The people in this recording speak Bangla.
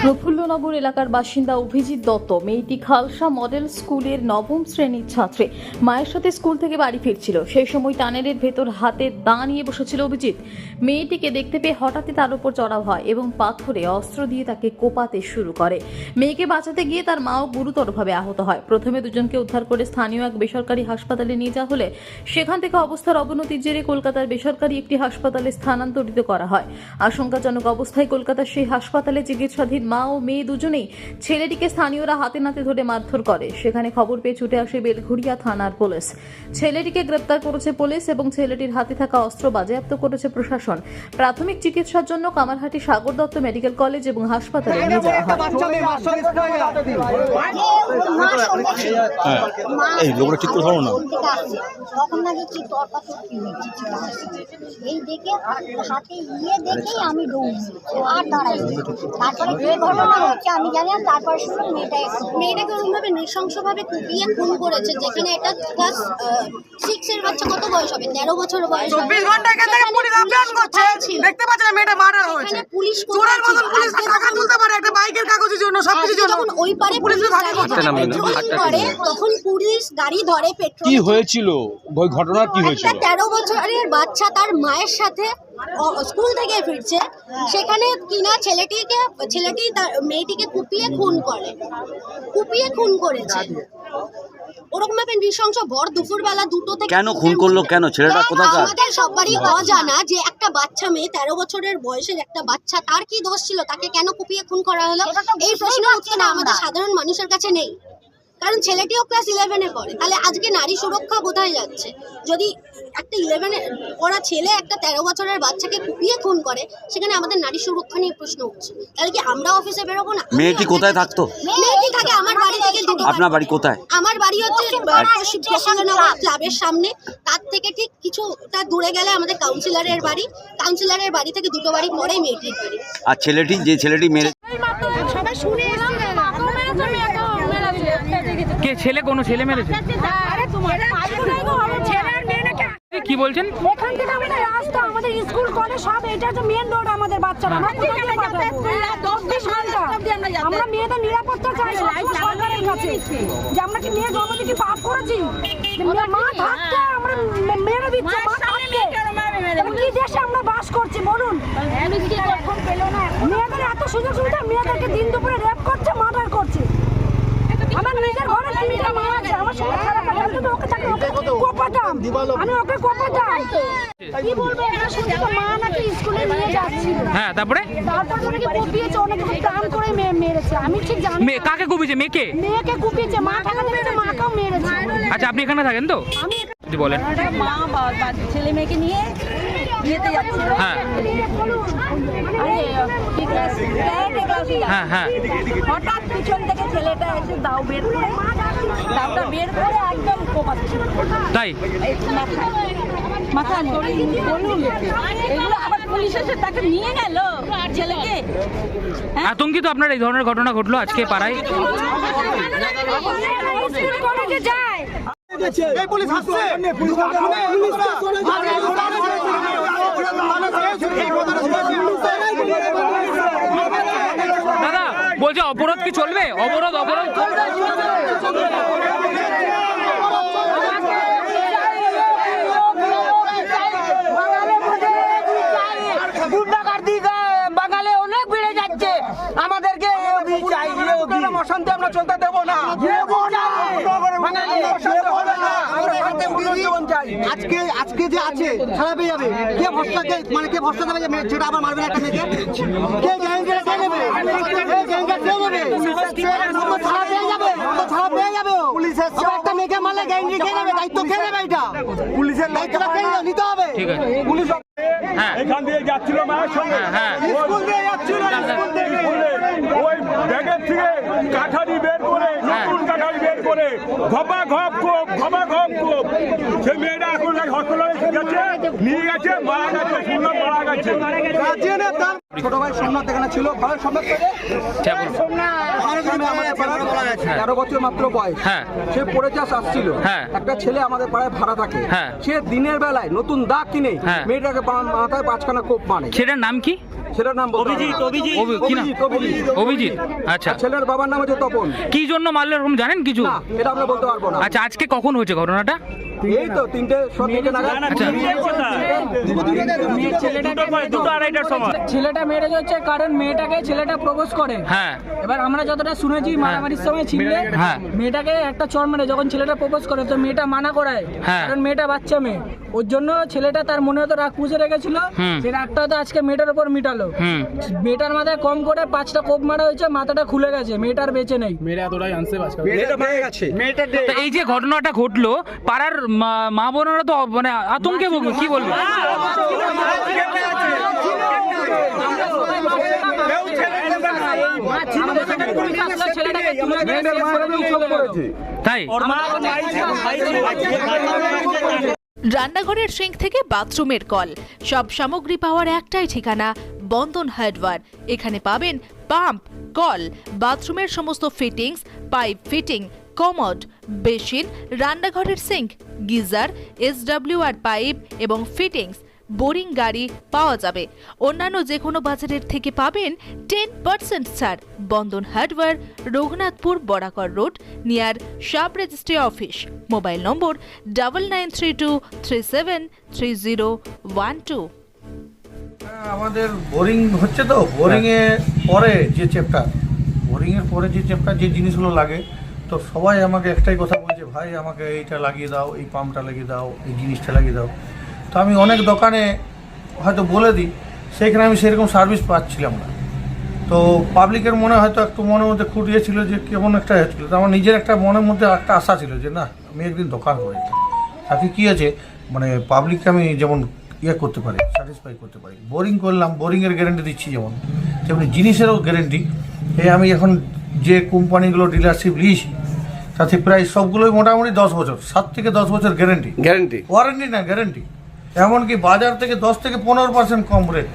প্রফুল্লনগর এলাকার বাসিন্দা অভিজিৎ দত্ত। মেয়েটি খালসা মডেল স্কুলের নবম শ্রেণীর ছাত্রী। মায়ের সাথে স্কুল থেকে বাড়ি ফিরছিল। সেই সময় টানেলের ভেতর হাতে দা নিয়ে বসেছিল অভিজিৎ। মেয়েটিকে দেখতে পেয়ে হঠাৎই তার উপর চড়াও হয় এবং পাথরে অস্ত্র দিয়ে তাকে কোপাতে শুরু করে। মেয়েকে বাঁচাতে গিয়ে তার মাও গুরুতরভাবে আহত হয়। প্রথমে দুজনকে উদ্ধার করে স্থানীয় এক বেসরকারি হাসপাতালে নিয়ে যাওয়া হলে সেখান থেকে অবস্থার অবনতির জেরে কলকাতার বেসরকারি একটি হাসপাতালে স্থানান্তরিত করা হয়। আশঙ্কাজনক অবস্থায় কলকাতার সেই হাসপাতালে চিকিৎসাধীন মা ও মেয়ে দুজনেই। ছেলেটিকে স্থানীয়রা হাতে নাতে ধরে মারধর করে। সেখানে খবর পেয়ে ছুটে আসে বেলঘড়িয়া থানার পুলিশ। ছেলেটিকে গ্রেপ্তার করেছে পুলিশ এবং ছেলেটির হাতে থাকা অস্ত্র বাজেয়াপ্ত করেছে প্রশাসন। প্রাথমিক চিকিৎসার জন্য কামারহাটি সাগর দত্ত মেডিকেল কলেজ এবং হাসপাতালে নিয়ে যাওয়া হয়। এই লোকটা ঠিক করে ধরো না। তখন নাকি কি তরকারি এই দেখে হাতে ইয়ে দেখেই আমি দৌড়ছি আর দাঁড়াইছি। তারপরে কি ঘটনা হচ্ছে আমি জানি না। তারপরে শুনুন মেয়েটাকে ওরকমভাবে নৃশংসভাবে কুপিয়ে খুন করেছে, যেখানে এটা ক্লাস 6 এর বাচ্চা। কত বয়স হবে? 13 বছর বয়স। 24 ঘন্টা এখান থেকে পুলিশ অভিযান করছে। দেখতে পাচ্ছেন না মেয়েটা মারা হয়েছে। পুলিশ চোরের মতন পুলিশ টাকা তুলতে পারে একটা বাইকের কাগজের জন্য, সবকিছুর জন্য। যখন ওই পারে পুলিশ করে তখন পুলিশ গাড়ি ধরে পেট্রোল। কি হয়েছিল ওই ঘটনা? কি হয়েছিল? 13 বছরের বাচ্চা তার মায়ের সাথে স্কুল থেকে ফিরছে, সেখানে কিনা ছেলেটি তার মেয়েটিকে কুপিয়ে খুন করেছে। ওরকম ভাবে নৃশংস ভর দুপুরবেলা 2টো থেকে। কেন খুন করলো? কেন? ছেলেটা কোথাকার? আমাদের সবারই অজানা যে একটা বাচ্চা মেয়ে, 13 বছরের বয়সের একটা বাচ্চা, তার কি দোষ ছিল? তাকে কেন কুপিয়ে খুন করা হলো? এই প্রশ্নের উত্তর আমাদের সাধারণ মানুষের কাছে নেই, কারণ ছেলেটিও ক্লাস 11-এ পড়ে। তাহলে আজকে নারী সুরক্ষা কোথায় যাচ্ছে? যদি একটা 11-এ পড়া ছেলে একটা 13 বছরের বাচ্চাকে কুপিয়ে খুন করে, সেখানে আমাদের নারী সুরক্ষা নিয়ে প্রশ্ন উঠছে। তাহলে কি আমরা অফিসে বেরোবো না? মেয়েটি কোথায় থাকতো? মেয়েটি থাকে আমার বাড়ি থেকে 2 আপনার বাড়ি কোথায়? আমার বাড়ি হচ্ছে প্রফুল্লনগর ক্লাবের সামনে। তার থেকে ঠিক কিছুটা দূরে গেলে আমাদের কাউন্সিলরের বাড়ি। কাউন্সিলরের বাড়ি থেকে 2 বাড়ি পরেই মেয়েটির বাড়ি। আর ছেলেটি যে ছেলেটি মেরে সবাই শুনে কে ছেলে? কোনো ছেলে মেরেছে? কি বলছেন? এখান থেকে আমাদের রাস্তা, আমাদের স্কুল কলেজ সব, এটা হচ্ছে মেন রোড আমাদের বাচ্চারা। আমরা মেয়েদের নিরাপত্তা চাই সরকারের কাছে, যে আমরা কি মেয়ে জন্ম থেকে পাপ করেছি? মা থাকতে আমরা মেরে দিচ্ছি, মা থাকতে। কি দেশে আমরা বাস করছি বলুন? মেয়েদের এত সুযোগ সুবিধা, মেয়েদেরকে দিন দুপুরে রেপ করছে, মার্ডার করছে। আমার নিজের ঘরে 3টা মা আছে, আমার সঙ্গে খারাপ লাগে। আমি ওকে কোপাতাম, আমি ওকে কোপাতাম। কি বলবো, এটা শুনছি তো মা নাকি স্কুলে নিয়ে যাচ্ছিল। হ্যাঁ, তারপরে নাকি কুপিয়েছে, অনেকে প্ল্যান করে মেরেছে। আমি ঠিক জানি না কাকে কুপিয়েছে। মেয়েকে কুপিয়েছে, মা ঠাকা মেরেছে, মাকেও মেরেছে। আচ্ছা, আপনি এখানে থাকেন তো? আমি বলেন। মা ছেলে মেয়েকে নিয়ে বিয়েতে যাচ্ছিল। হ্যাঁ হ্যাঁ হ্যাঁ। হঠাৎ পিছন থেকে ছেলেটা এসে দাউটা বের করে একদম কোপাচ্ছে। তাই? মাথা বলুন, এগুলো আবার পুলিশ এসে তাকে নিয়ে গেল ছেলেকে। আতঙ্কিত আপনার এই ধরনের ঘটনা ঘটলো আজকে পাড়ায়? যায় দাদা বলছে অবরোধ কি চলবে? অবরোধ বাঙালি অনেক বেড়ে যাচ্ছে, আমাদেরকে অশান্তি আমরা চলতে দেবো না। আজকে যে আছে ছাড়া পেয়ে যাবে। কে ভরসাকে মানে কে ভরসা দেবে যেটা আবার মারবে একটা মেয়েকে? কে গ্যারান্টিটা কে নেবে? ছাড়া পেয়ে যাবে, ছাড়া পেয়ে যাবে। পুলিশের একটা মেয়েকে মারলে গ্যারান্টি কে নেবে? দায়িত্ব কে নেবে? এটা পুলিশের দায়িত্বটা কে নিতে হবে। ঠিক আছে। পুলিশ হ্যাঁ, এখান দিয়ে যাচ্ছিল মায়ের সঙ্গে, স্কুল দিয়ে যাচ্ছিল, স্কুল থেকে ওই ব্যাগের থেকে কাঠারি বের করে, নতুন কাঠারি বের করে ঘপা ঘপ কোপ সে মেয়েটা এখন হসপিটালে গেছে, নিয়ে গেছে, মারা গেছে, শুনলাম মারা গেছে। ছোট ভাই সোমনাথ এখানে ছিল, ঘরের সঙ্গে 13 বছর মাত্র বয়স। সে পড়ে চাষ আসছিল। একটা ছেলে আমাদের পাড়ায় ভাড়া থাকে, সে দিনের বেলায় নতুন দা কিনে মেয়েটাকে মাথায় 5খানা কোপ মানে। সেটার নাম কি? ছেলের নাম অভিজিৎ। কি নাম? অভিজিৎ। আচ্ছা, ছেলের বাবার নাম হচ্ছে তপন। কি জন্য মারলো এরকম জানেন কিছু? না, এটা আমরা বলতে পারবো না। আচ্ছা, আজকে কখন হয়েছে ঘটনাটা? এই তো 3:30 নাগাদ। আচ্ছা, ছেলেটা ম্যারেজ হচ্ছে কারণ মেয়েটাকে ছেলেটা প্রপোজ করে। হ্যাঁ, এবার আমরা যতটা শুনেছি মারামারির সময় ছিনলে হ্যাঁ। মেয়েটাকে একটা চড় মারে যখন ছেলেটা প্রপোজ করে, তো মেয়েটা মানা করায়, হ্যাঁ। কারণ মেয়েটা বাচ্চা মেয়ে। ওর জন্য ছেলেটা তার মনে হতো রাগ পুষে রেখেছিল, সেই রাগটা হয়তো আজকে মেয়েটার উপর মিটালো। মেয়েটার মাথায় কম করে 5টা কোপ মারা হয়েছে, মাথাটা খুলে গেছে, মেয়েটার বেঁচে নেই। তো এই যে ঘটনাটা ঘটলো, পাড়ার মা বোনেরা তো মানে আতঙ্কে ভুগবে, কি বলবো? তাই রান্নাঘরের সিঙ্ক থেকে বাথরুমের কল, সব সামগ্রী পাওয়ার একটাই ঠিকানা বন্ধন হার্ডওয়্যার। এখানে পাবেন পাম্প, কল, বাথরুমের সমস্ত fittings, pipe fitting, commode, basin, রান্নাঘরের সিঙ্ক, গিজার, SWR পাইপ এবং ফিটিংস, বোরিং গাড়ি পাওয়া যাবে। অন্যান্য যে কোনো বাজারের থেকে পাবেন 10% ছাড়। Bandhan hardware, Raghunathpur Barakar road, near sub registry office. Mobile number 9932373012। আমাদের বোরিং হচ্ছে, তো বোরিং এ পরে যে চ্যাপ্টার, যে জিনিসগুলো লাগে, তো সবাই আমাকে একটাই কথা বলছে, ভাই আমাকে এইটা লাগিয়ে দাও, এই পাম্পটা লাগিয়ে দাও, এই জিনিসটা লাগিয়ে দাও। তো আমি অনেক দোকানে হয়তো বলে দিই, সেইখানে আমি সেরকম সার্ভিস পাচ্ছিলাম না। তো পাবলিকের মনে হয়তো একটু মনের মধ্যে খুঁটিয়েছিল যে কেমন একটা হচ্ছিলো। তো আমার নিজের একটা মনের মধ্যে একটা আশা ছিল যে না, আমি একদিন দোকান করি, তাকে কী আছে মানে পাবলিককে আমি যেমন করতে পারি, স্যাটিসফাই করতে পারি। বোরিং করলাম, বোরিংয়ের গ্যারেন্টি দিচ্ছি, তেমনি জিনিসেরও গ্যারেন্টি। আমি এখন যে কোম্পানিগুলো ডিলারশিপ নিয়েছি, তাতে প্রায় সবগুলোই মোটামুটি 10 বছর, 7 থেকে 10 বছর গ্যারেন্টি, ওয়ারেন্টি না গ্যারেন্টি। এমনকি বাজার থেকে 10 থেকে 15% কম রেট।